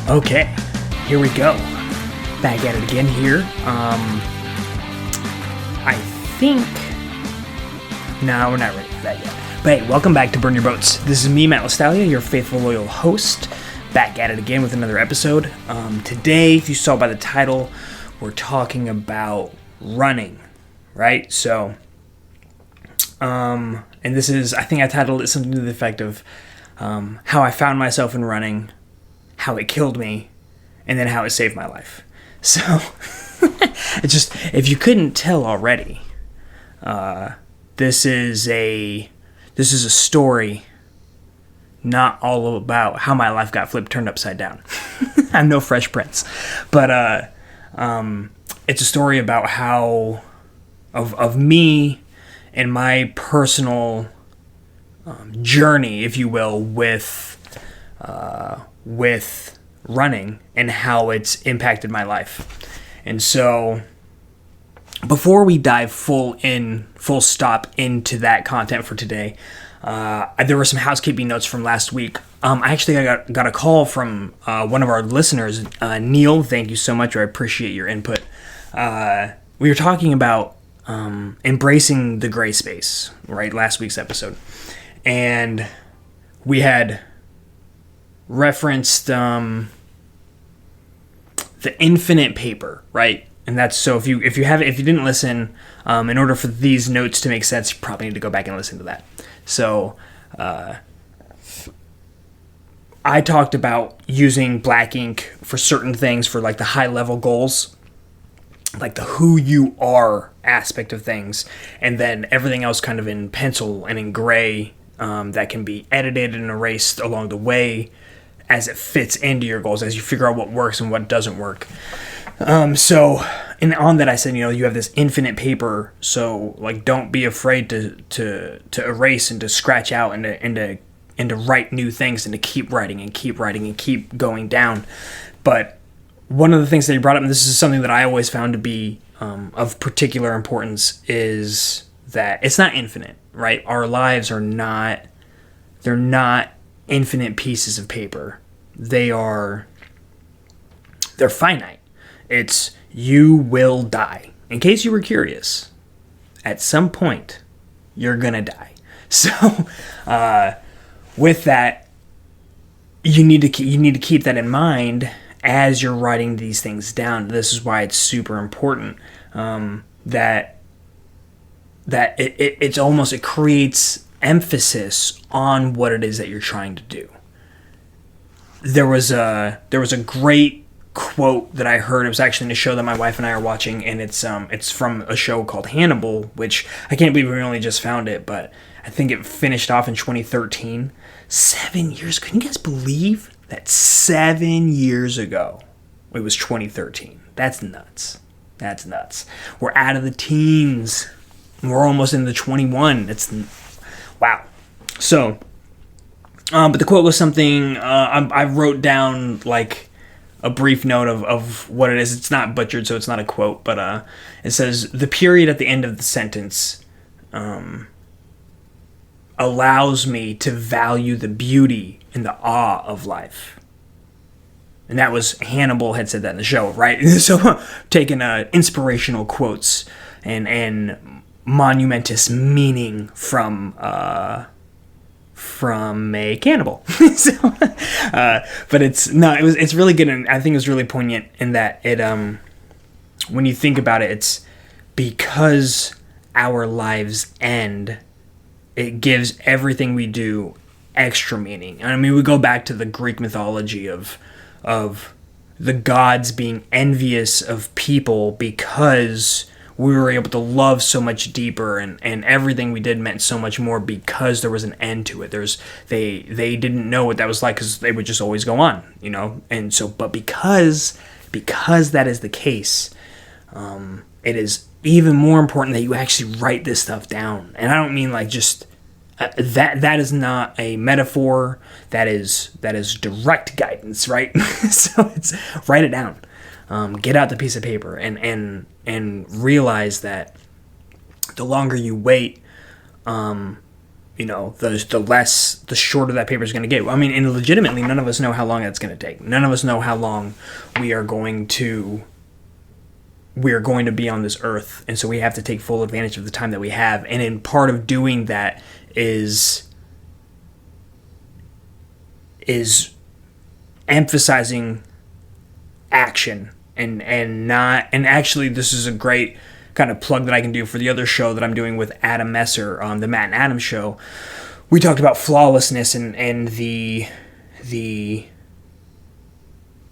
Okay, here we go. Back at it again here. I think... No, we're not ready for that yet. But hey, welcome back to Burn Your Boats. This is me, Matt Lastalia, your faithful, loyal host. Back at it again with another episode. Today, if you saw by the title, we're talking about running, right? So, and this is, I think I titled it something to the effect of how I found myself in running, how it killed me, and then how it saved my life. So, it's just, if you couldn't tell already, this is a story not all about how my life got turned upside down. I'm no Fresh Prince, but it's a story about how of me and my personal journey, if you will, with running and how it's impacted my life. And so, before we dive full stop into that content for today, there were some housekeeping notes from last week. I actually got a call from one of our listeners, Neil. Thank you so much. I appreciate your input. We were talking about embracing the gray space, right? Last week's episode. And we had referenced the infinite paper, right? And that's, so if you didn't listen, in order for these notes to make sense, you probably need to go back and listen to that. So, I talked about using black ink for certain things, for like the high level goals, like the who you are aspect of things, and then everything else kind of in pencil and in gray, that can be edited and erased along the way as it fits into your goals, as you figure out what works and what doesn't work. So, and on that I said, you have this infinite paper, so like don't be afraid to erase and to scratch out and to write new things and to keep writing and keep writing and keep going down. But one of the things that you brought up, and this is something that I always found to be of particular importance, is that it's not infinite, right? Our lives are not, they're not infinite pieces of paper. They're finite. It's, you will die. In case you were curious, at some point, you're gonna die. So, with that, you need to keep that in mind as you're writing these things down. This is why it's super important that it creates emphasis on what it is that you're trying to do. There was a great quote that I heard. It was actually in a show that my wife and I are watching, and it's from a show called Hannibal, which I can't believe we only just found it, but I think it finished off in 2013. 7 years. Can you guys believe that 7 years ago it was 2013? That's nuts. That's nuts. We're out of the teens. We're almost into 21. It's wow. So, but the quote was something I wrote down, like a brief note of what it is. It's not butchered, so it's not a quote, but it says, the period at the end of the sentence allows me to value the beauty and the awe of life. And that was, Hannibal had said that in the show, right? So taking inspirational quotes and monumentous meaning from a cannibal. So, but it's really good, and I think it was really poignant in that it, when you think about it, it's because our lives end, it gives everything we do extra meaning. I mean, we go back to the Greek mythology of the gods being envious of people because we were able to love so much deeper, and everything we did meant so much more because there was an end to it. They didn't know what that was like because they would just always go on, And so, but because that is the case, it is even more important that you actually write this stuff down. And I don't mean like just that is not a metaphor. That is direct guidance, right? So it's, write it down. Get out the piece of paper and realize that the longer you wait, the shorter that paper is going to get. I mean, and legitimately, none of us know how long that's going to take. None of us know how long we are going to be on this earth, and so we have to take full advantage of the time that we have. And in part of doing that is emphasizing action and actually, this is a great kind of plug that I can do for the other show that I'm doing with Adam Messer, the Matt and Adam show. We talked about flawlessness and the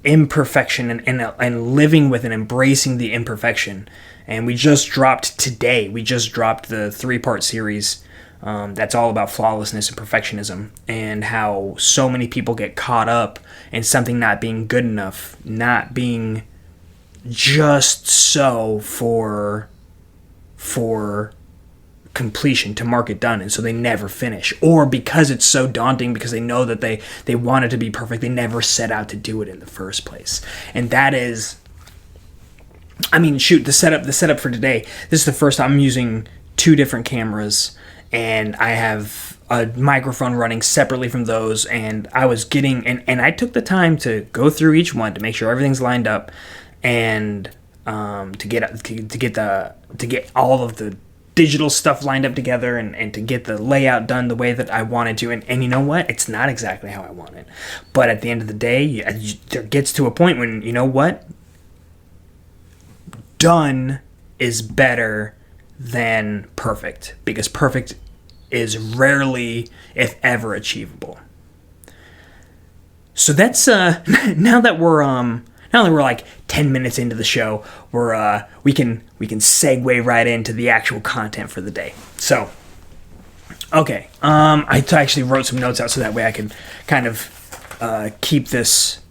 imperfection and living with and embracing the imperfection. And we just dropped the 3-part series that's all about flawlessness and perfectionism, and how so many people get caught up in something not being good enough, not being just so for completion, to mark it done, and so they never finish. Or because it's so daunting, because they know that they want it to be perfect, they never set out to do it in the first place. And that is, I mean, shoot, the setup for today, this is the first time I'm using 2 different cameras, and I have a microphone running separately from those, and I was getting, and I took the time to go through each one to make sure everything's lined up, and to get all of the digital stuff lined up together, and to get the layout done the way that I wanted to. And you know what? It's not exactly how I want it. But at the end of the day, there gets to a point when, you know what? Done is better than perfect, because perfect is rarely, if ever, achievable. So that's now that we're like 10 minutes into the show, we can segue right into the actual content for the day. So, okay, I actually wrote some notes out so that way I could kind of keep this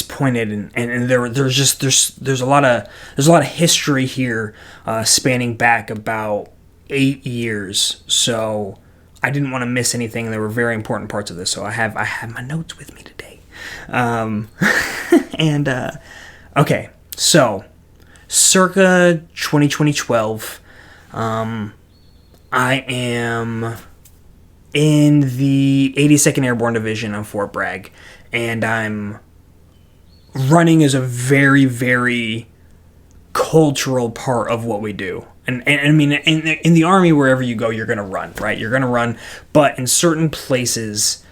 pointed, and there's a lot of history here, spanning back about 8 years. So I didn't want to miss anything. There were very important parts of this, so I have my notes with me today. Okay, so circa 2012, I am in the 82nd Airborne Division on Fort Bragg, and I'm running is a very, very cultural part of what we do. And I mean, in the Army, wherever you go, you're going to run, right? You're going to run. But in certain places,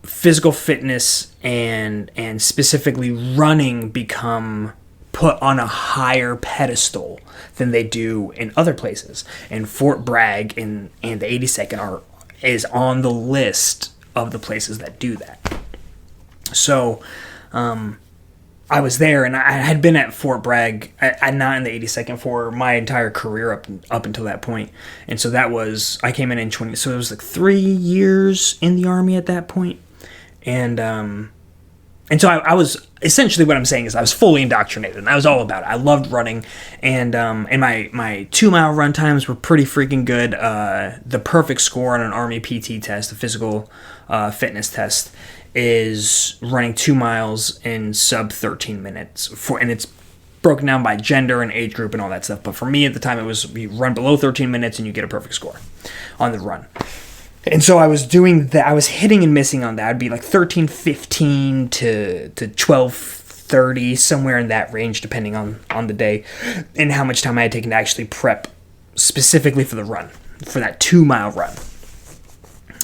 physical fitness and specifically running become put on a higher pedestal than they do in other places. And Fort Bragg and the 82nd is on the list of the places that do that. So, I was there, and I had been at Fort Bragg, not in the 82nd, for my entire career up until that point. And so I came in 20, so it was like 3 years in the Army at that point. And so I was, essentially what I'm saying is I was fully indoctrinated, and I was all about it. I loved running, and my 2-mile run times were pretty freaking good. The perfect score on an Army PT test, the physical fitness test, is running 2 miles in sub 13 minutes, and it's broken down by gender and age group and all that stuff. But for me at the time, it was you run below 13 minutes and you get a perfect score on the run. And so I was doing that. I was hitting and missing on that. It'd be like 13:15 to 12:30, somewhere in that range, depending on the day and how much time I had taken to actually prep specifically for the run, for that 2-mile run.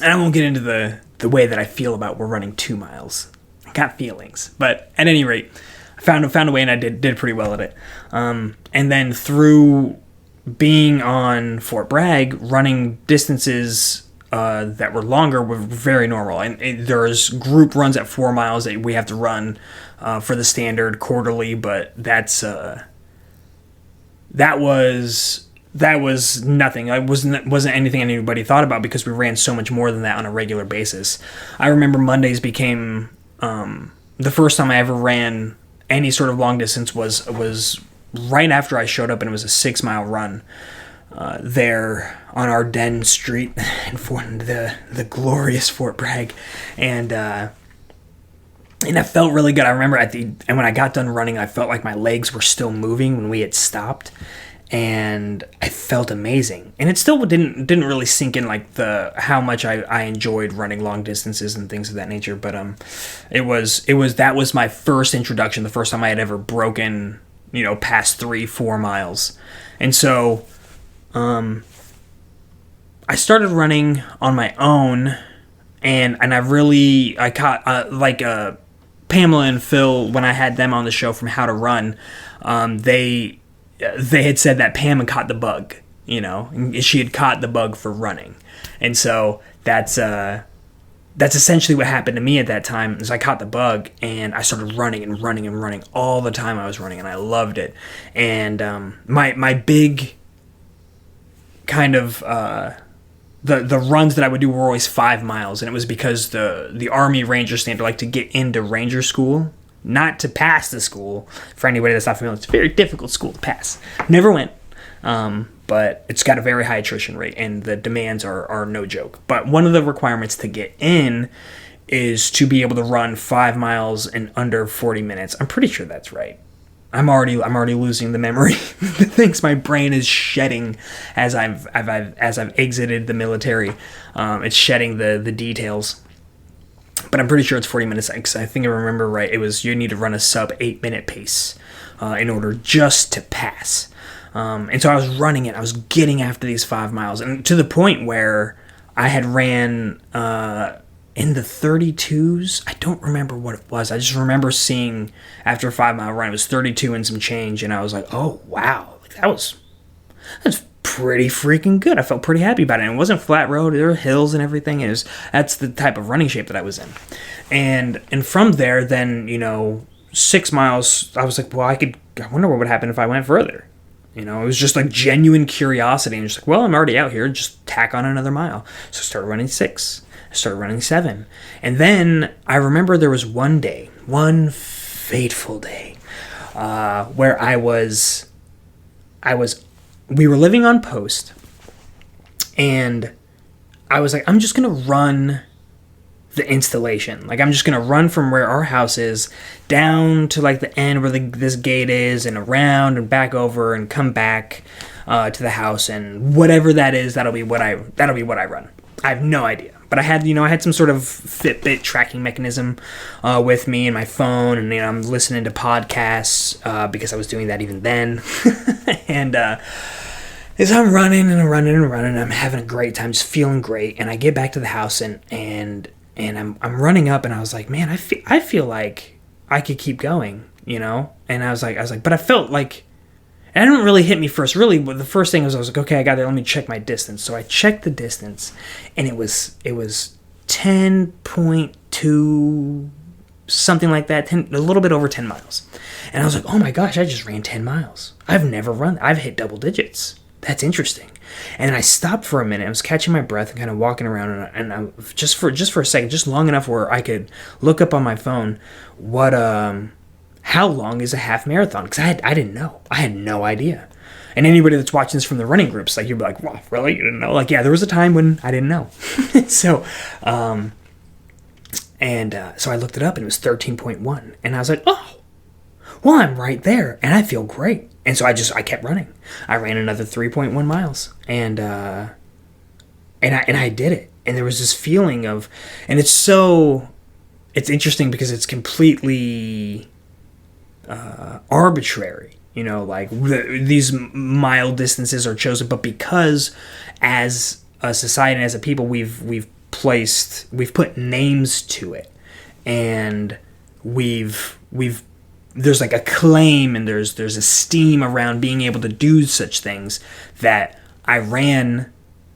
And I won't get into the way that I feel about we're running 2 miles. I got feelings. But at any rate, I found a way, and I did pretty well at it. And then through being on Fort Bragg, running distances that were longer were very normal. And there's group runs at 4 miles that we have to run for the standard quarterly, but that was nothing. It wasn't anything anybody thought about, because we ran so much more than that on a regular basis. I remember Mondays became the first time I ever ran any sort of long distance was right after I showed up, and it was a 6-mile run there on Ardennes Street in the glorious Fort Bragg, and that felt really good. I remember and when I got done running, I felt like my legs were still moving when we had stopped. and I felt amazing. And it still didn't really sink in like the how much I enjoyed running long distances and things of that nature. But that was my first introduction, the first time I had ever broken, past 3-4 miles. And so I started running on my own, and I caught Pamela and Phil, when I had them on the show from How to Run. They had said that Pam had caught the bug, and she had caught the bug for running. And so that's essentially what happened to me at that time, is I caught the bug, and I started running and running and running all the time I was running, and I loved it. And my big kind of the runs that I would do were always 5 miles, and it was because the Army Ranger standard, like to get into Ranger school, not to pass the school. For anybody that's not familiar, it's a very difficult school to pass. Never went, but it's got a very high attrition rate, and the demands are no joke. But one of the requirements to get in is to be able to run 5 miles in under 40 minutes. I'm pretty sure that's right. I'm already losing the memory. The things my brain is shedding as I've exited the military. It's shedding the details. But I'm pretty sure it's 40 minutes, because I think I remember right. It was, you need to run a sub 8 minute pace in order just to pass. And so I was running it. I was getting after these 5 miles, and to the point where I had ran in the 32s. I don't remember what it was. I just remember seeing after a 5 mile run, it was 32 and some change, and I was like, oh wow, that's pretty freaking good. I felt pretty happy about it. And it wasn't flat road, there were hills and everything. That's the type of running shape that I was in. And from there, then 6 miles, I was like, well, I wonder what would happen if I went further. It was just like genuine curiosity, and just like, well, I'm already out here, just tack on another mile. So I started running 6. I started running 7. And then I remember there was one fateful day, where we were living on post, and I was like, I'm just going to run the installation. Like, I'm just going to run from where our house is down to like the end where this gate is, and around and back over and come back to the house, and whatever that is, that'll be what I run. I have no idea. But I had some sort of Fitbit tracking mechanism with me and my phone, and I'm listening to podcasts because I was doing that even then. And as I'm running and running and running, I'm having a great time, just feeling great. And I get back to the house, and I'm running up, and I was like, man, I feel like I could keep going, And I was like, but I felt like. And it didn't really hit me first. Really, the first thing was I was like, okay, I got it. Let me check my distance. So I checked the distance, and it was 10.2, something like that, a little bit over 10 miles. And I was like, oh my gosh, I just ran 10 miles. I've never run. I've hit double digits. That's interesting. And then I stopped for a minute. I was catching my breath and kind of walking around, and I, just for a second, just long enough where I could look up on my phone how long is a half marathon? Because I didn't know. I had no idea. And anybody that's watching this from the running groups, like, you'd be like, wow, really? You didn't know? Like, yeah, there was a time when I didn't know. So I looked it up, and it was 13.1. And I was like, oh, well, I'm right there, and I feel great. And so I kept running. I ran another 3.1 miles, and I did it. And there was this feeling of, and it's interesting because it's completely arbitrary, like these mile distances are chosen, but because as a society and as a people we've put names to it, and there's like a claim, and there's esteem around being able to do such things, that I ran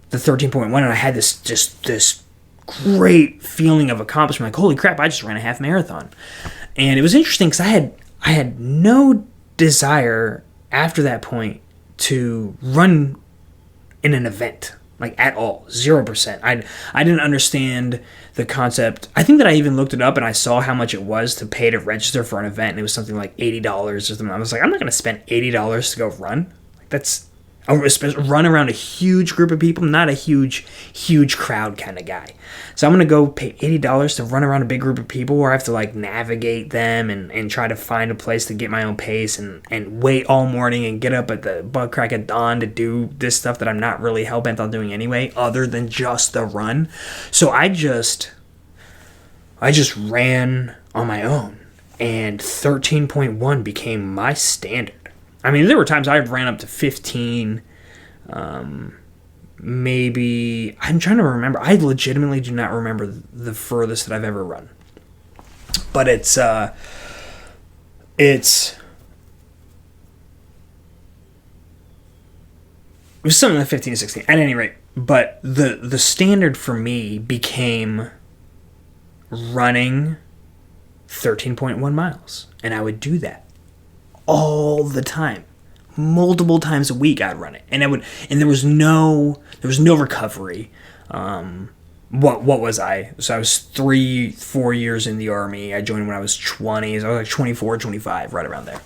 the 13.1, and I had this great feeling of accomplishment, like, holy crap, I just ran a half marathon. And it was interesting because I had no desire after that point to run in an event, like, at all. 0%. I didn't understand the concept. I think that I even looked it up, and I saw how much it was to pay to register for an event, and it was something like $80 or something. I was like, I'm not going to spend $80 to go run. Like, run around a huge group of people. I'm not a huge crowd kind of guy. So I'm going to go pay $80 to run around a big group of people where I have to like navigate them and try to find a place to get my own pace and wait all morning and get up at the butt crack of dawn to do this stuff that I'm not really hell-bent on doing anyway, other than just the run. So I just ran on my own, and 13.1 became my standard. I mean, there were times I ran up to 15, maybe. I'm trying to remember. I legitimately do not remember the furthest that I've ever run. But it was something like 15 to 16, at any rate. But the standard for me became running 13.1 miles. And I would do that all the time. Multiple times a week I'd run it. And there was no recovery. What was I? So I was 4 years in the Army. I joined when I was 20. So I was like 24, 25, right around there.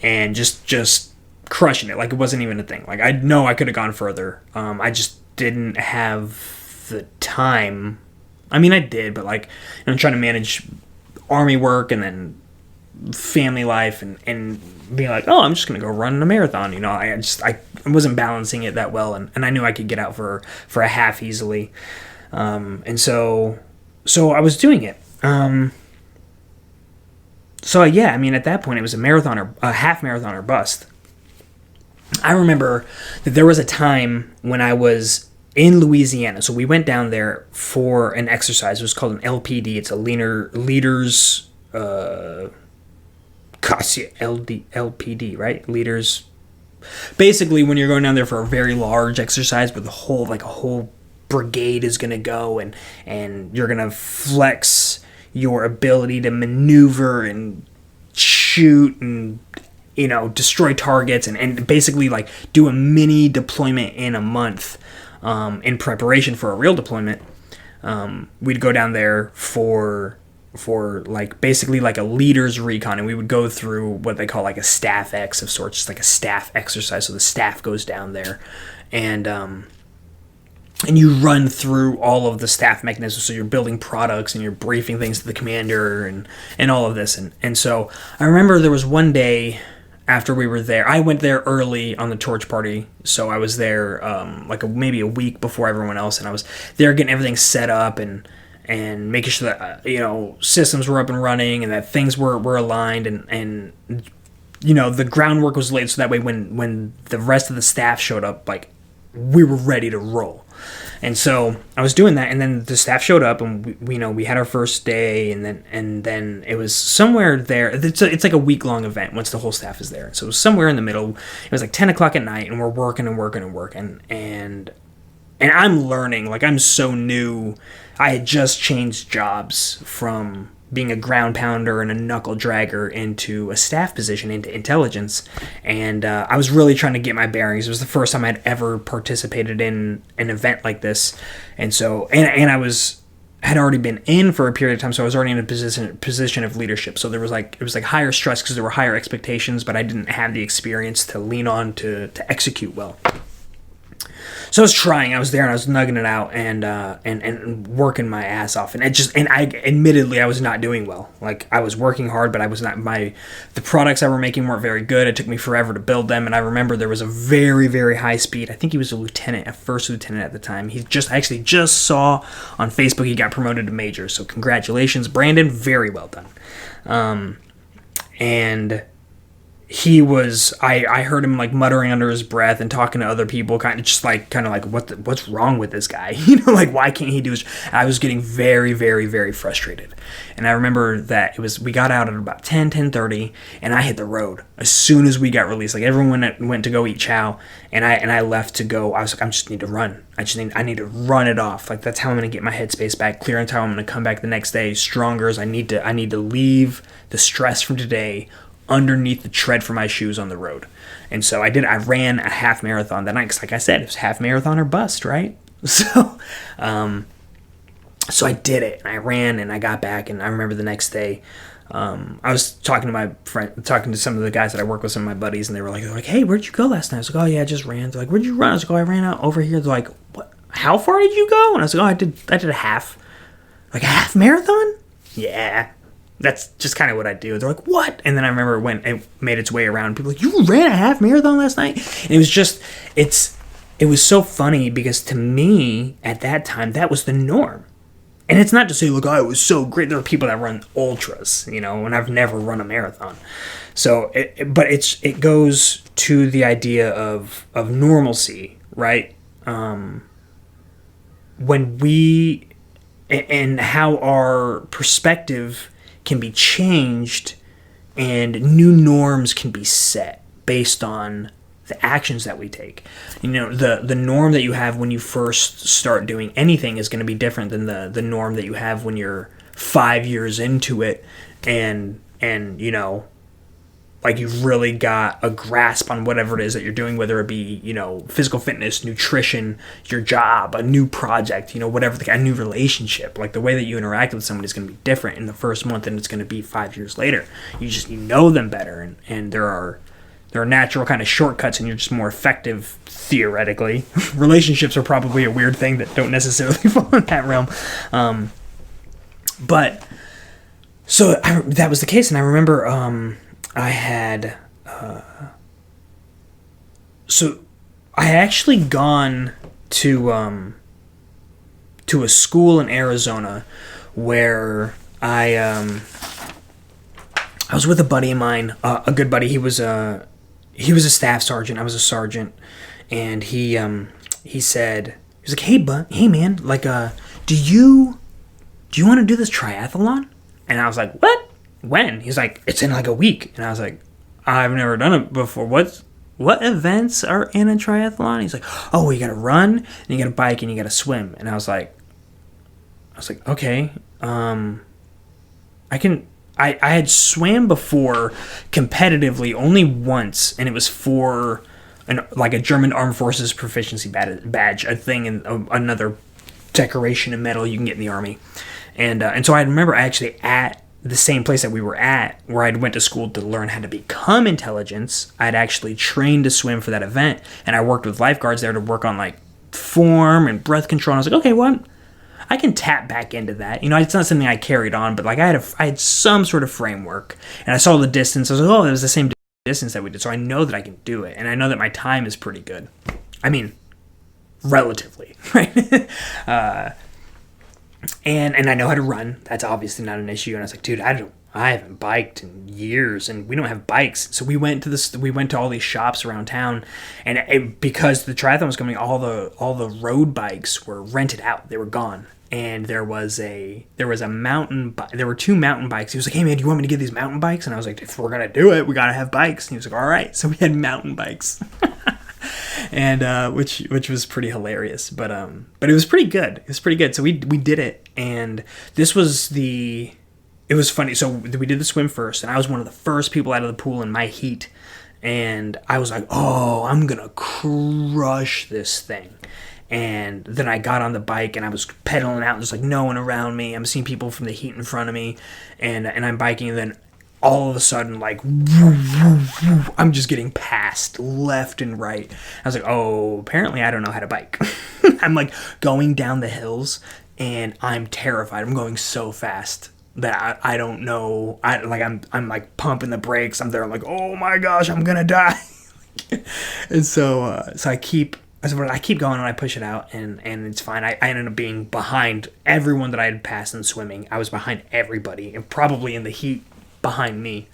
And just crushing it. Like, it wasn't even a thing. Like, I know I could have gone further. I just didn't have the time. I mean, I did, but like, I'm trying to manage Army work and then family life and being like, oh, I'm just gonna go run a marathon. You know, I wasn't balancing it that well, and I knew I could get out for a half easily, and so I was doing it. So yeah, I mean, at that point it was a half marathon or bust. I remember that there was a time when I was in Louisiana, so we went down there for an exercise. It was called an LPD. It's a leaders. LPD, right? Leaders. Basically, when you're going down there for a very large exercise, where a whole brigade is going to go, and you're going to flex your ability to maneuver and shoot and, you know, destroy targets and basically like do a mini deployment in a month, in preparation for a real deployment. We'd go down there for like basically like a leader's recon, and we would go through what they call like a staff X of sorts, just like a staff exercise. So the staff goes down there, and you run through all of the staff mechanisms. So you're building products and you're briefing things to the commander and all of this. And so I remember there was one day after we were there, I went there early on the torch party. So I was there maybe a week before everyone else, and I was there getting everything set up and making sure that, you know, systems were up and running and that things were aligned and you know, the groundwork was laid so that way when the rest of the staff showed up, like, we were ready to roll. And so I was doing that, and then the staff showed up, and we had our first day, and then it was somewhere there. It's like a week-long event once the whole staff is there. So it was somewhere in the middle. It was like 10 o'clock at night, and we're working and I'm learning. Like, I'm so new. I had just changed jobs from being a ground pounder and a knuckle dragger into a staff position, into intelligence, and I was really trying to get my bearings. It was the first time I'd ever participated in an event like this, and so and I had already been in for a period of time, so I was already in a position of leadership. So it was like higher stress because there were higher expectations, but I didn't have the experience to lean on to execute well. So I was trying. I was there and I was nugging it out and working my ass off. And admittedly I was not doing well. Like, I was working hard, but I was not. The products I were making weren't very good. It took me forever to build them. And I remember there was a very, very high speed. I think he was a first lieutenant at the time. I actually just saw on Facebook he got promoted to major. So congratulations, Brandon. Very well done. And he was, I heard him like muttering under his breath and talking to other people, kind of like what's wrong with this guy? You know, like, why can't he do his? I was getting very, very, very frustrated. And I remember that we got out at about 10:30, and I hit the road as soon as we got released. Like, everyone went to go eat chow, and I left to go. I was like, I just need to run. I need to run it off. Like, that's how I'm gonna get my headspace back clear, and how I'm gonna come back the next day stronger. As I need to leave the stress from today underneath the tread for my shoes on the road. And so I did. I ran a half marathon that night, 'cause like I said, it was half marathon or bust, right? So I did it, and I ran, and I got back, and I remember the next day I was talking to some of the guys that I work with, some of my buddies, and they were like, "Hey, where'd you go last night?" I was like, "Oh yeah, I just ran." They're like, "Where'd you run?" I was like, "Oh, I ran out over here." They're like, "What? How far did you go?" And I was like, "Oh, I did a half, like a half marathon." Yeah, that's just kind of what I do. They're like, "What?" And then I remember when it made its way around, people were like, "You ran a half marathon last night?" And it was so funny because to me at that time that was the norm. And it's not to say, look, oh, it was so great. There are people that run ultras, and I've never run a marathon. So, it goes to the idea of normalcy, right? When we, and how our perspective can be changed and new norms can be set based on the actions that we take. The norm that you have when you first start doing anything is going to be different than the norm that you have when you're 5 years into it, and like you've really got a grasp on whatever it is that you're doing, whether it be physical fitness, nutrition, your job, a new project, whatever, a new relationship. Like the way that you interact with somebody is going to be different in the first month than it's going to be 5 years later. You know them better, and there are natural kind of shortcuts, and you're just more effective theoretically. Relationships are probably a weird thing that don't necessarily fall in that realm. But so that was the case, and I remember I had actually gone to a school in Arizona where I was with a buddy of mine, a good buddy. He was a staff sergeant. I was a sergeant, and he said, he was like, hey man, like, do you want to do this triathlon? And I was like, what? When? He's like, it's in like a week. And I was like, I've never done it before. What events are in a triathlon? He's like, oh, you got to run, and you got to bike, and you got to swim. And I was like, okay, I had swam before competitively only once, and it was for a German Armed Forces proficiency badge, a thing, and another decoration and medal you can get in the Army. And so I remember actually at the same place that we were at, where I'd went to school to learn how to become intelligence, I'd actually trained to swim for that event, and I worked with lifeguards there to work on like form and breath control. And I was like, okay, well, I can tap back into that. It's not something I carried on, but like I had some sort of framework, and I saw the distance. I was like, oh, it was the same distance that we did, so I know that I can do it, and I know that my time is pretty good. I mean, relatively, right? And I know how to run. That's obviously not an issue. And I was like, dude, I haven't biked in years, and we don't have bikes. So we went to all these shops around town, and because the triathlon was coming, all the road bikes were rented out. They were gone. And there was a mountain bike. There were two mountain bikes. He was like, hey man, do you want me to get these mountain bikes? And I was like, if we're gonna do it, we gotta have bikes. And he was like, all right. So we had mountain bikes. And which was pretty hilarious, but it was pretty good. It was pretty good. So we did it, and it was funny. So we did the swim first, and I was one of the first people out of the pool in my heat, and I was like, oh, I'm gonna crush this thing. And then I got on the bike, and I was pedaling out, and there's like no one around me. I'm seeing people from the heat in front of me, and I'm biking, and then all of a sudden, like, I'm just getting passed left and right. I was like, oh, apparently I don't know how to bike. I'm like going down the hills, and I'm terrified. I'm going so fast that I don't know. I'm like pumping the brakes. I'm there. I'm like, oh my gosh, I'm gonna die. And so I keep going, and I push it out, and it's fine. I ended up being behind everyone that I had passed in swimming. I was behind everybody, and probably in the heat behind me.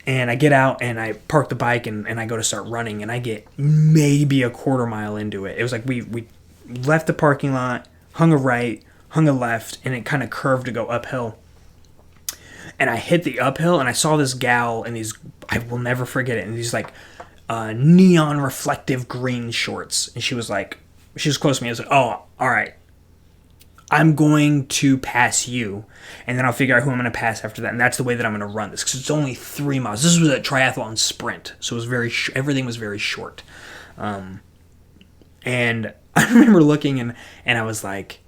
And I get out, and I park the bike, and I go to start running, and I get maybe a quarter mile into it. It was like we left the parking lot, hung a right, hung a left, and it kind of curved to go uphill. And I hit the uphill, and I saw this gal in these, I will never forget it, in these like neon reflective green shorts. And she was close to me. I was like, oh, all right, I'm going to pass you, and then I'll figure out who I'm going to pass after that. And that's the way that I'm going to run this, because it's only 3 miles. This was a triathlon sprint, so it was everything was very short. And I remember looking, and I was like,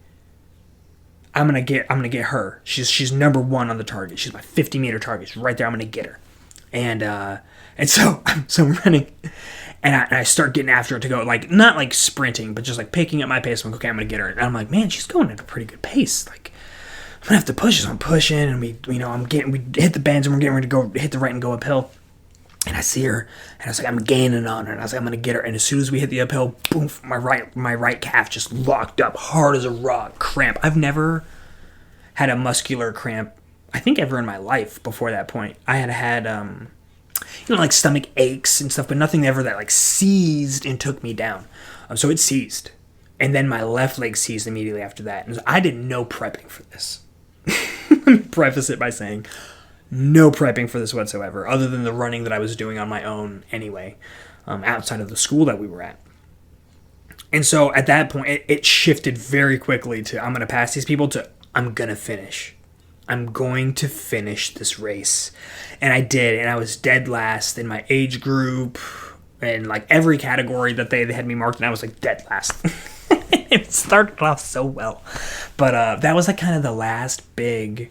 I'm gonna get her. She's number one on the target. She's my 50-meter target. She's right there. I'm gonna get her. And so I'm running, and I start getting after her to go, like, not like sprinting, but just like picking up my pace. I'm like, okay, I'm gonna get her. And I'm like, man, she's going at a pretty good pace. Like, I'm gonna have to push. So I'm pushing, and we hit the bends, and we're getting ready to go hit the right and go uphill. And I see her, and I was like, I'm gaining on her, and I was like, I'm gonna get her. And as soon as we hit the uphill, boom, my right calf just locked up hard as a rock, cramp. I've never had a muscular cramp, I think, ever in my life before that point. I had like stomach aches and stuff, but nothing ever that like seized and took me down. So it seized, and then my left leg seized immediately after that. And so I did no prepping for this. Let me preface it by saying, no prepping for this whatsoever, other than the running that I was doing on my own anyway, outside of the school that we were at. And so at that point, it shifted very quickly to, I'm going to pass these people, to, I'm going to finish. I'm going to finish this race. And I did, and I was dead last in my age group, and like every category that they had me marked, and I was like dead last. It started off so well. But that was like kind of the last big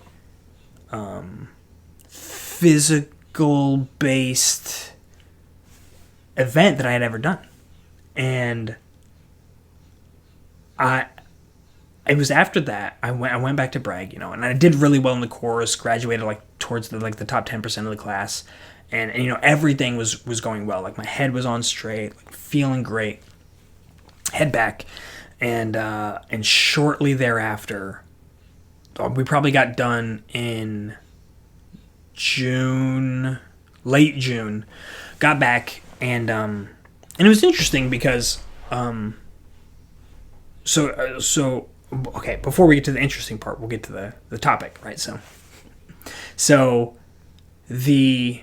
physical-based event that I had ever done. And it was after that I went back to brag, and I did really well in the chorus, graduated like towards the top 10% of the class, and everything was going well. Like my head was on straight, like feeling great. Head back, and shortly thereafter, we probably got done in June, late June, got back, and it was interesting because so okay, before we get to the interesting part, we'll get to the topic, right? So the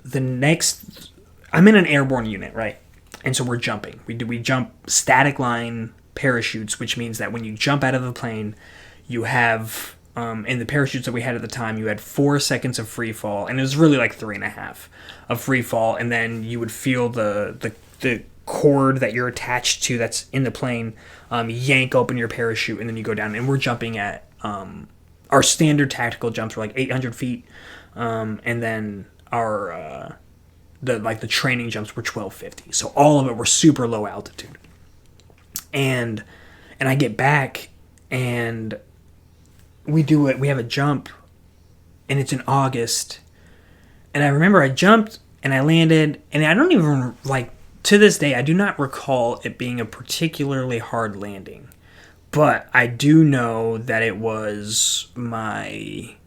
next, I'm in an airborne unit, right? And so we're jumping. We jump static line parachutes, which means that when you jump out of the plane, you have in the parachutes that we had at the time, you had 4 seconds of free fall, and it was really like 3.5 of free fall, and then you would feel the cord that you're attached to that's in the plane yank open your parachute, and then you go down. And we're jumping at our standard tactical jumps were like 800 feet, and then our the training jumps were 1250. So all of it were super low altitude. And I get back, and we do it. We have a jump, and it's in August. And I remember I jumped and I landed, and I don't even to this day, I do not recall it being a particularly hard landing. But I do know that it was my,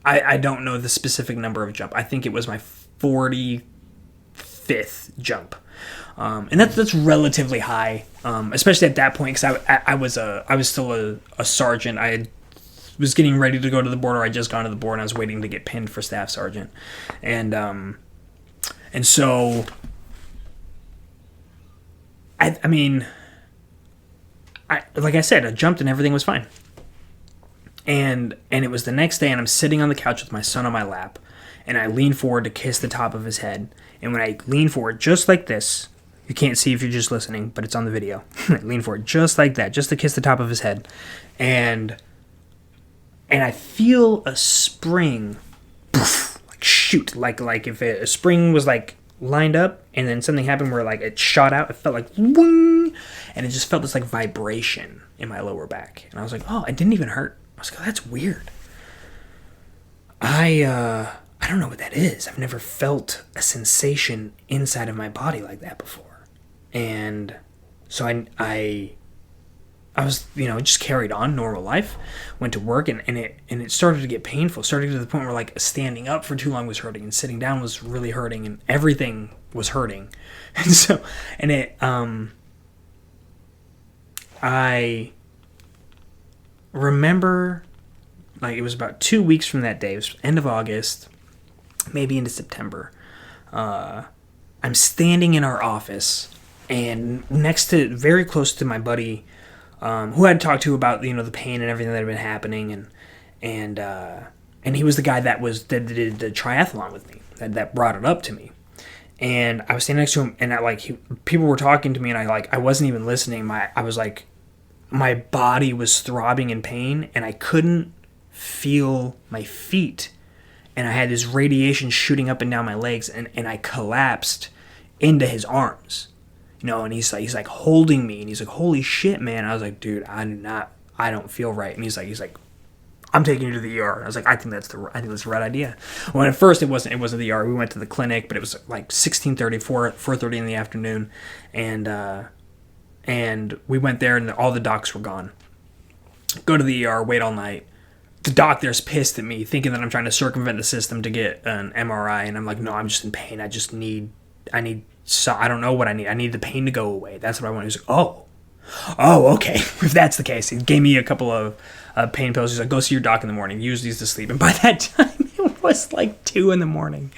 I don't know the specific number of jump. I think it was my 45th jump. And that's relatively high, especially at that point, because I was still a sergeant. I was getting ready to go to the board, or I just gone to the board, and I was waiting to get pinned for staff sergeant, and so I mean, like I said, I jumped and everything was fine, and it was the next day, and I'm sitting on the couch with my son on my lap, and I lean forward to kiss the top of his head, and when I lean forward just like this. You can't see if you're just listening, but it's on the video. I lean forward just like that, just to kiss the top of his head. And I feel a spring, poof, like shoot, like if a spring was like lined up and then something happened where like it shot out, it felt like wing, and it just felt this like vibration in my lower back. And I was like, oh, it didn't even hurt. I was like, oh, that's weird. I don't know what that is. I've never felt a sensation inside of my body like that before. And so I was, just carried on normal life, went to work, and it started to get painful. Started to the point where like standing up for too long was hurting, and sitting down was really hurting, and everything was hurting. I remember, like, it was about 2 weeks from that day. It was end of August, maybe into September. I'm standing in our office, and very close to my buddy, who I'd talked to about the pain and everything that had been happening, and he was the guy that did the triathlon with me, that brought it up to me, and I was standing next to him, and people were talking to me, and I wasn't even listening. I was like, my body was throbbing in pain, and I couldn't feel my feet, and I had this radiation shooting up and down my legs, and I collapsed into his arms, and he's like holding me, and he's like, holy shit, man. I was like, dude, I don't feel right. And he's like, I'm taking you to the ER. I was like, I think that's the right idea. Well, at first it wasn't the ER. We went to the clinic, but it was like 16:30, 4:30 in the afternoon, and we went there, and all the docs were gone. Go to the ER, wait all night. The doc there's pissed at me, thinking that I'm trying to circumvent the system to get an MRI, and I'm like, no, I'm just in pain. I don't know what I need. I need the pain to go away. That's what I want. He's like, oh, okay. If that's the case, he gave me a couple of pain pills. He's like, go see your doc in the morning. Use these to sleep. And by that time, it was like 2 a.m.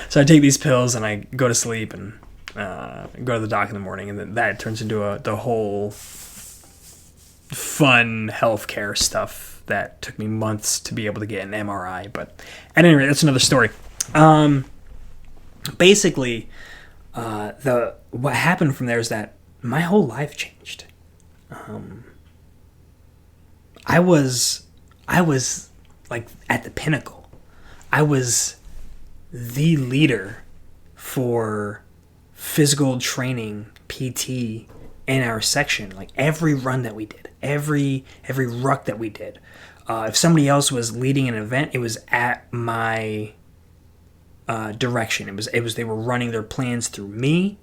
So I take these pills and I go to sleep and go to the doc in the morning, and then that turns into the whole fun healthcare stuff that took me months to be able to get an MRI. But at any rate, that's another story. Basically, what happened from there is that my whole life changed. I was like at the pinnacle. I was the leader for physical training, PT, in our section. Like every run that we did, every ruck that we did. If somebody else was leading an event, it was at my direction. It was they were running their plans through me,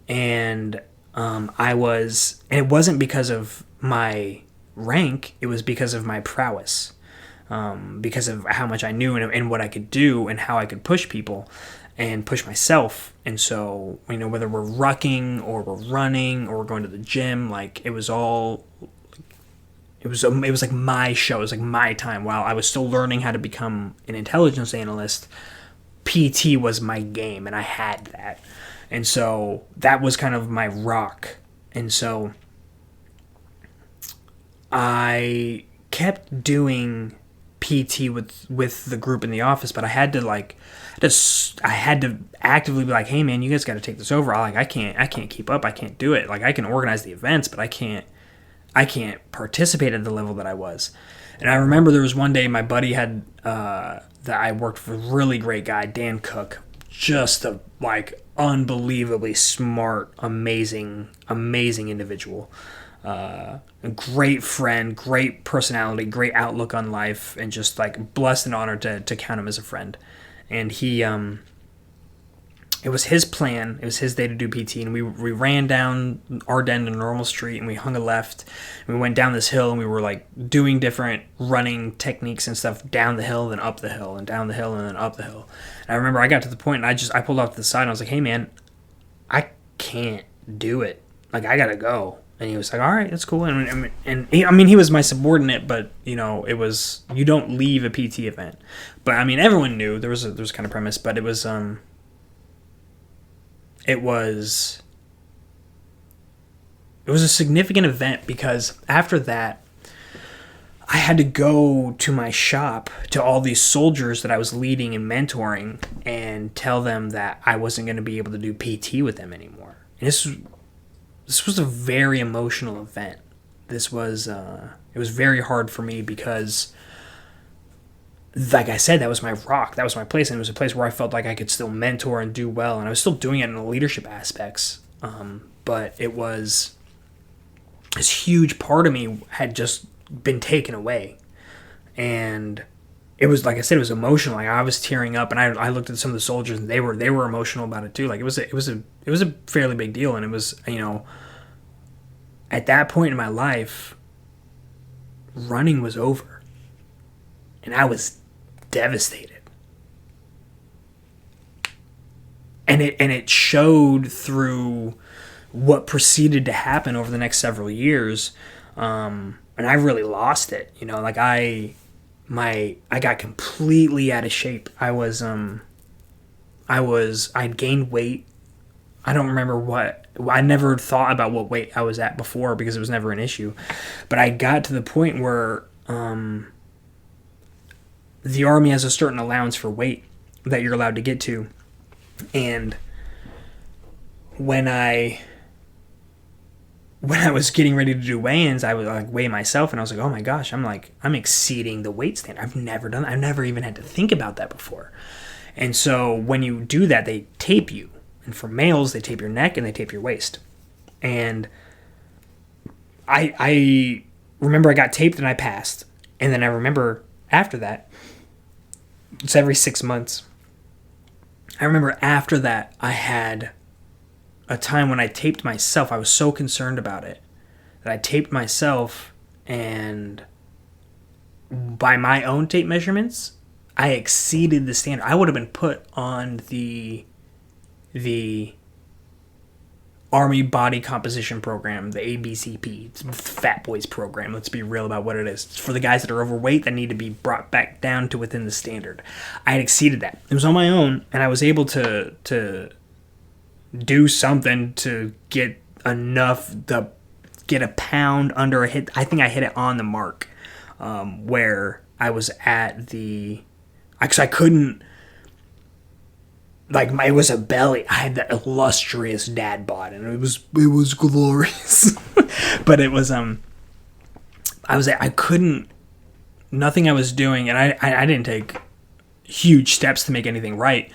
and it wasn't because of my rank, it was because of my prowess, because of how much I knew and what I could do and how I could push people and push myself. And so, whether we're rucking or we're running or we're going to the gym, like it was like my show. It was like my time. While I was still learning how to become an intelligence analyst, PT was my game, and I had that. And so that was kind of my rock. And so I kept doing PT with the group in the office, but I had to actively be like, hey man, you guys got to take this over. I can't keep up. I can't do it. Like I can organize the events, but I can't participate at the level that I was. And I remember there was one day my buddy had that I worked with, a really great guy, Dan Cook, just a unbelievably smart, amazing individual. A great friend, great personality, great outlook on life, and just blessed and honored to count him as a friend. And he, it was his plan, it was his day to do PT, and we ran down Ardennes and Normal Street, and we hung a left, and we went down this hill, and we were doing different running techniques and stuff down the hill, then up the hill, and down the hill, and then up the hill. And I remember I got to the point, and I pulled off to the side, and I was like, hey man, I can't do it. I gotta go. And he was like, all right, that's cool. And he was my subordinate, but, it was, you don't leave a PT event. But, everyone knew, there was kind of premise, but it was a significant event, because after that, I had to go to my shop to all these soldiers that I was leading and mentoring and tell them that I wasn't going to be able to do PT with them anymore. And this was a very emotional event. It was very hard for me because, like I said, that was my rock. That was my place. And it was a place where I felt like I could still mentor and do well. And I was still doing it in the leadership aspects. But it was, this huge part of me had just been taken away. And it was, like I said, it was emotional. I was tearing up, and I looked at some of the soldiers, and they were emotional about it too. It was a fairly big deal. And it was, at that point in my life, running was over. And I was devastated. And it showed through what proceeded to happen over the next several years. And I really lost it. I got completely out of shape. I'd gained weight. I don't remember what. I never thought about what weight I was at before, because it was never an issue. But I got to the point where the Army has a certain allowance for weight that you're allowed to get to. And when I when I was getting ready to do weigh-ins, I would like weigh myself, and I was like, oh my gosh, I'm exceeding the weight standard. I've never done that. I've never even had to think about that before. And so when you do that, they tape you. And for males, they tape your neck and they tape your waist. And I remember I got taped and I passed. And then I remember after that, it's every 6 months. I remember after that, I had a time when I taped myself. I was so concerned about it that I taped myself, and by my own tape measurements, I exceeded the standard. I would have been put on the Army Body Composition Program, the ABCP. It's the Fat Boys program. Let's be real about what it is. It's for the guys that are overweight that need to be brought back down to within the standard. I had exceeded that. It was on my own, and I was able to do something to get enough to get a pound under a hit. I think I hit it on the mark, where I was at because I couldn't, like, it was a belly. I had that illustrious dad bod, and it was glorious. But it was I couldn't, nothing I was doing, and I didn't take huge steps to make anything right,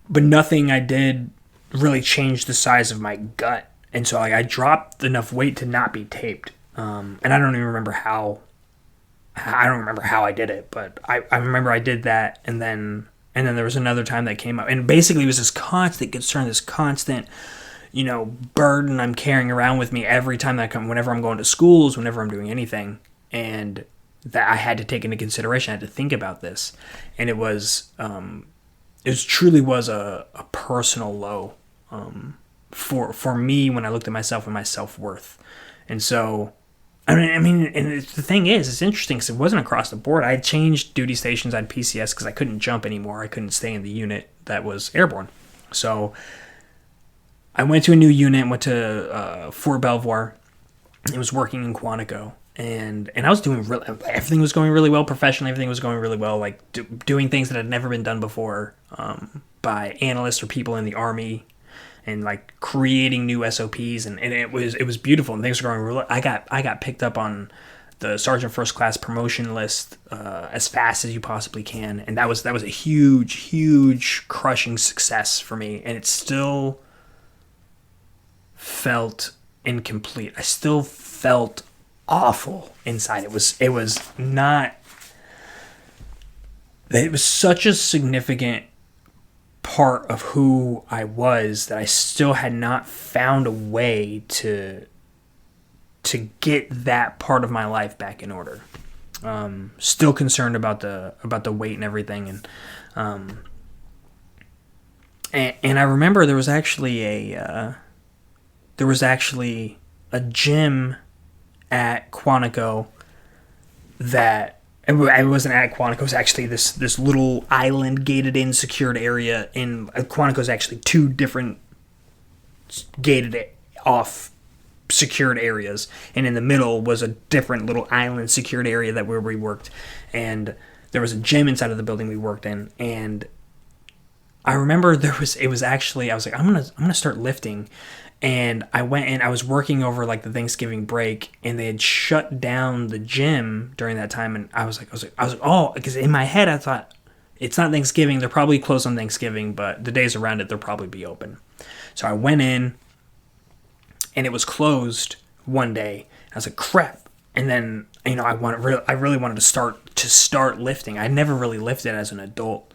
but nothing I did really changed the size of my gut. And so I dropped enough weight to not be taped. And I don't even remember how I did it, but I remember I did that, and then there was another time that came up, and basically it was this constant concern, this constant, burden I'm carrying around with me every time that I come, whenever I'm going to schools, whenever I'm doing anything, and that I had to take into consideration. I had to think about this, and it truly was a personal low, for me when I looked at myself and my self-worth. And so, I mean, and the thing is, it's interesting because it wasn't across the board. I had changed duty stations. I had PCS because I couldn't jump anymore. I couldn't stay in the unit that was airborne. So I went to a new unit, went to Fort Belvoir. It was working in Quantico. And I was doing everything was going really well professionally. Everything was going really well, like doing things that had never been done before by analysts or people in the Army, and like creating new SOPs, and it was beautiful, and things were going really. I got picked up on the Sergeant First Class promotion list as fast as you possibly can, and that was a huge crushing success for me, and it still felt incomplete. I still felt awful inside. It was such a significant part of who I was that I still had not found a way to get that part of my life back in order. Still concerned about the weight and everything, and I remember there was actually a gym at Quantico that I wasn't at Quantico. It was actually this little island gated in secured area. In Quantico is actually two different gated off secured areas, and in the middle was a different little island secured area where we worked. And there was a gym inside of the building we worked in, and I remember I was like, I'm gonna start lifting. And I went and I was working over like the Thanksgiving break, and they had shut down the gym during that time. And I was like, oh, because in my head I thought, it's not Thanksgiving. They're probably closed on Thanksgiving, but the days around it, they'll probably be open. So I went in, and it was closed one day. I was like, crap. And then, I really wanted to start lifting. I never really lifted as an adult.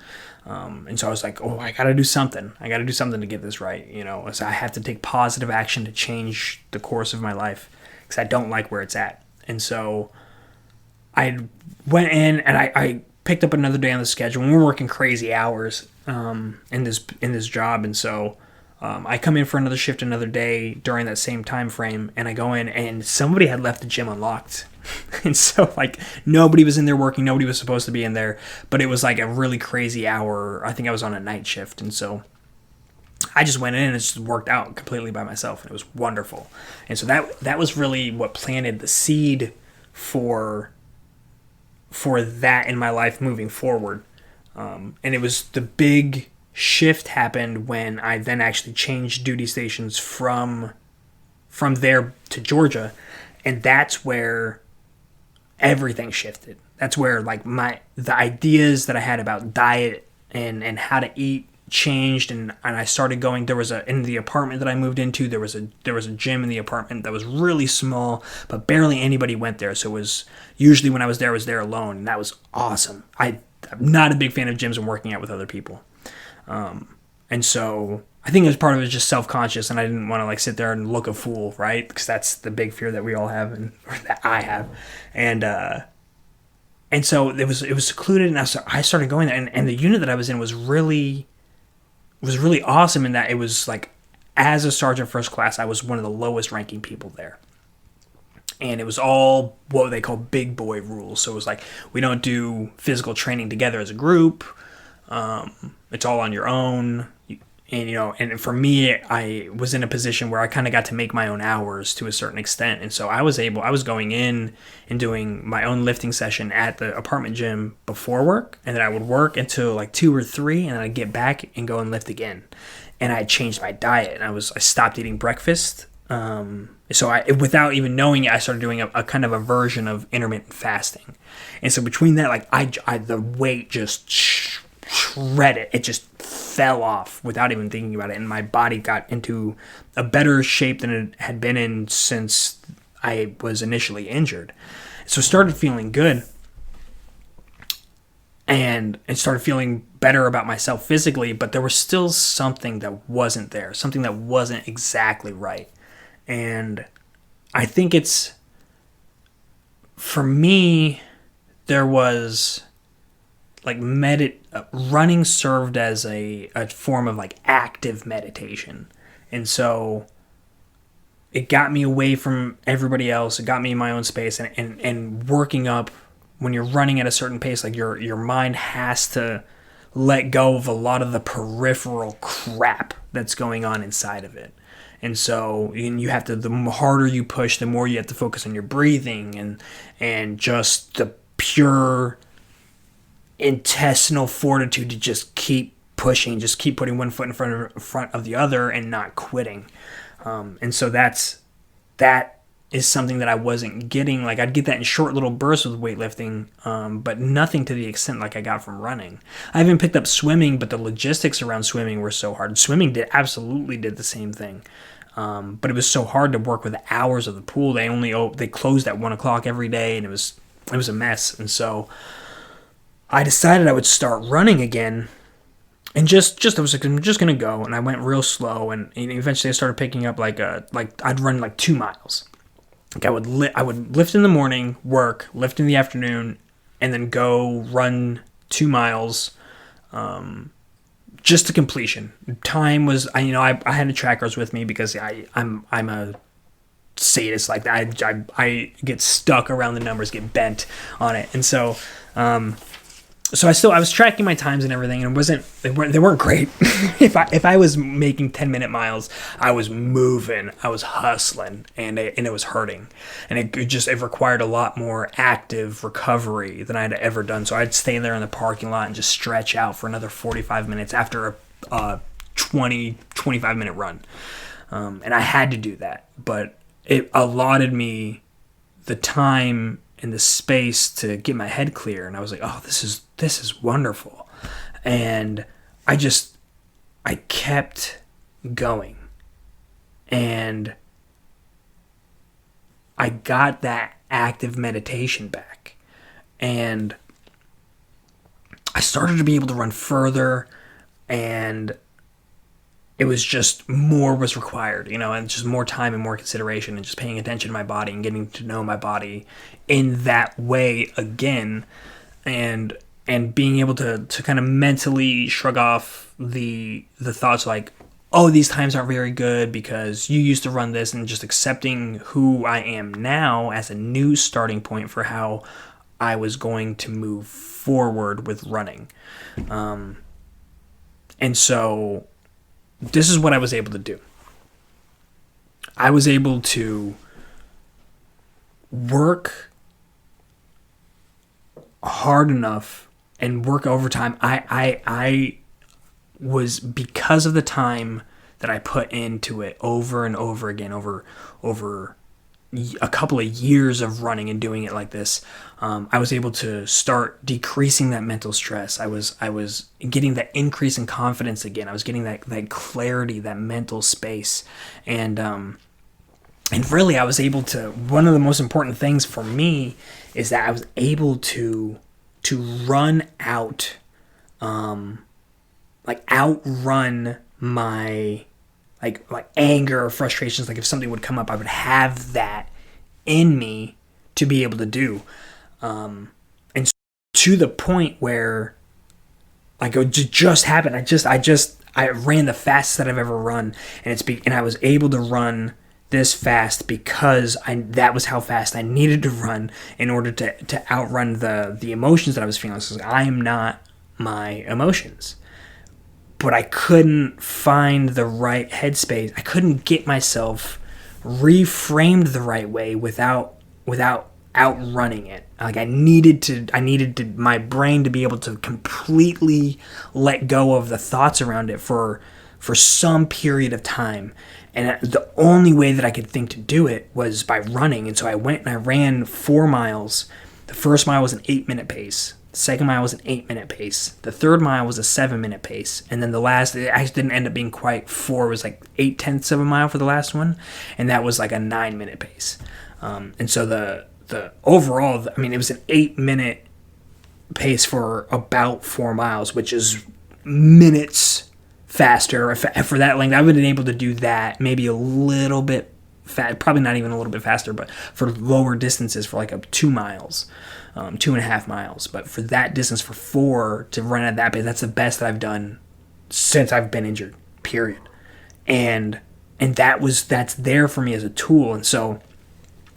And so I was like, oh, I got to do something. I got to do something to get this right. So I have to take positive action to change the course of my life, because I don't like where it's at. And so I went in, and I picked up another day on the schedule, and we're working crazy hours in this job. And so I come in for another shift another day during that same time frame, and I go in, and somebody had left the gym unlocked. And so, like, nobody was in there working. Nobody was supposed to be in there. But it was, like, a really crazy hour. I think I was on a night shift. And so I just went in, and it just worked out completely by myself. And it was wonderful. And so that was really what planted the seed for that in my life moving forward. And it was the big shift happened when I then actually changed duty stations from from there to Georgia, and that's where everything shifted. That's where like the ideas that I had about diet and how to eat changed, and I started going. There was in the apartment that I moved into, there was a gym in the apartment that was really small, but barely anybody went there. So it was usually when I was there alone, and that was awesome. I'm not a big fan of gyms and working out with other people, and so I think it was part of it was just self-conscious, and I didn't want to like sit there and look a fool, right? Because that's the big fear that we all have, or that I have, and so it was secluded, and I started going there, and the unit that I was in was really awesome in that it was like, as a sergeant first class, I was one of the lowest ranking people there. And it was all what they call big boy rules. So it was like, we don't do physical training together as a group. It's all on your own. And, and for me, I was in a position where I kind of got to make my own hours to a certain extent. And so I was going in and doing my own lifting session at the apartment gym before work. And then I would work until like 2 or 3, and then I'd get back and go and lift again. And I changed my diet, and I stopped eating breakfast. So without even knowing it, I started doing a kind of a version of intermittent fasting. And so between that, like the weight just shredded. It just fell off without even thinking about it, and my body got into a better shape than it had been in since I was initially injured. So I started feeling good, and started feeling better about myself physically, but there was still something that wasn't there, something that wasn't exactly right. And I think for me, there was like running served as a form of like active meditation. And so it got me away from everybody else. It got me in my own space, and working up when you're running at a certain pace, like your mind has to let go of a lot of the peripheral crap that's going on inside of it. And so you have to, the harder you push, the more you have to focus on your breathing and just the pure intestinal fortitude to just keep pushing, just keep putting one foot in front of the other and not quitting. And so that is something that I wasn't getting. Like, I'd get that in short little bursts with weightlifting, but nothing to the extent like I got from running. I even picked up swimming, but the logistics around swimming were so hard. Swimming absolutely did the same thing. But it was so hard to work with the hours of the pool. They closed at 1 o'clock every day, and it was a mess. And so I decided I would start running again, and I was like, I'm just gonna go. And I went real slow, and eventually I started picking up like I'd run like 2 miles. Like I would lift in the morning, lift in the afternoon, and then go run 2 miles, just to completion. Time was, I had the trackers with me because I'm a sadist like that. I get stuck around the numbers, get bent on it, and so I was tracking my times and everything, and they weren't great. If I was making 10-minute miles, I was moving, I was hustling, and it was hurting, and it required a lot more active recovery than I'd ever done. So I'd stay there in the parking lot and just stretch out for another 45 minutes after a 25-minute run, and I had to do that, but it allotted me the time and the space to get my head clear, and I was like, oh, this is wonderful. And I kept going, and I got that active meditation back, and I started to be able to run further, and it was just more was required, and just more time and more consideration, and just paying attention to my body and getting to know my body in that way again, and being able to kind of mentally shrug off the thoughts like, oh, these times aren't very good because you used to run this, and just accepting who I am now as a new starting point for how I was going to move forward with running. And so this is what I was able to do. I was able to work hard enough and work overtime. I was, because of the time that I put into it over and over again, over a couple of years of running and doing it like this, I was able to start decreasing that mental stress. I was getting that increase in confidence again. I was getting that clarity, that mental space, and really I was able to. One of the most important things for me is that I was able to run out, outrun my like anger or frustrations. Like if something would come up, I would have that in me to be able to do, and to the point where like it just happened. I ran the fastest that I've ever run, and I was able to run this fast because that was how fast I needed to run in order to outrun the emotions that I was feeling. So I am not my emotions. But I couldn't find the right headspace. I couldn't get myself reframed the right way without outrunning it. Like I needed my brain to be able to completely let go of the thoughts around it for some period of time. And the only way that I could think to do it was by running. And so I went and I ran 4 miles. The first mile was an 8-minute pace. The second mile was an 8-minute pace. The third mile was a 7-minute pace. And then the last, it actually didn't end up being quite 4. It was like 0.8 of a mile for the last one. And that was like a 9-minute pace. And so the overall, I mean, it was an 8-minute pace for about 4 miles, which is minutes faster. For that length, I would have been able to do that maybe a little bit probably not even a little bit faster, but for lower distances, for like 2 miles, 2.5 miles. But for that distance, for 4 to run at that pace, that's the best that I've done since I've been injured, period. And that's there for me as a tool. And so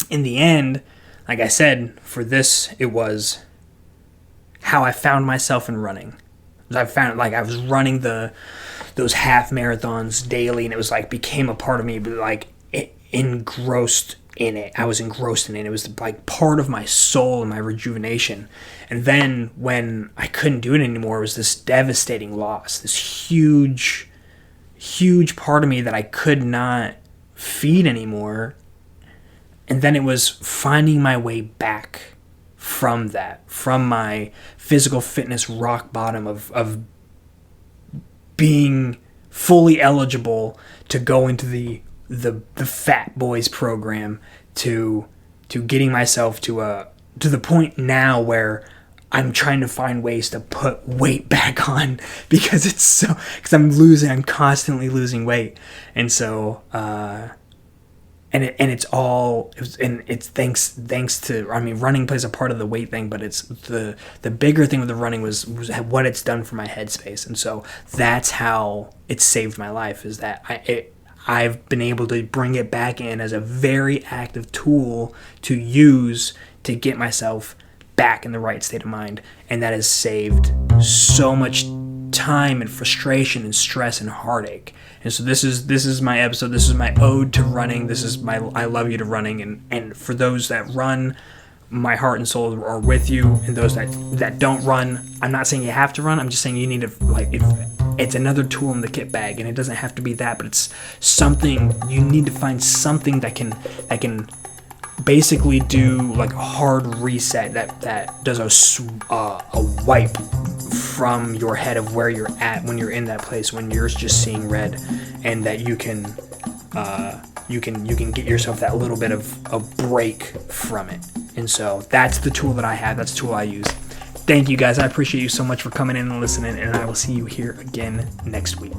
in the end, like I said, for this, it was how I found myself in running. I found like I was running those half marathons daily, and it was like became a part of me, but like engrossed in it. I was engrossed in it. It was like part of my soul and my rejuvenation. And then when I couldn't do it anymore, it was this devastating loss, this huge part of me that I could not feed anymore. And then it was finding my way back from that, from my physical fitness rock bottom of being fully eligible to go into the Fat Boys program, to getting myself to the point now where I'm trying to find ways to put weight back on because I'm constantly losing weight. And so it's thanks to, I mean, running plays a part of the weight thing, but it's the bigger thing with the running was what it's done for my headspace. And so that's how it saved my life, is that I've been able to bring it back in as a very active tool to use to get myself back in the right state of mind. And that has saved so much time and frustration and stress and heartache. And so this is my episode. This is my ode to running. This is my I love you to running. And for those that run, my heart and soul are with you. And those that don't run, I'm not saying you have to run. I'm just saying you need to, it's another tool in the kit bag, and it doesn't have to be that, but it's something. You need to find something that can basically do like a hard reset that does a wipe from your head of where you're at when you're in that place, when you're just seeing red, and that you can get yourself that little bit of a break from it. And so that's the tool that I have. That's the tool I use. Thank you guys. I appreciate you so much for coming in and listening, and I will see you here again next week.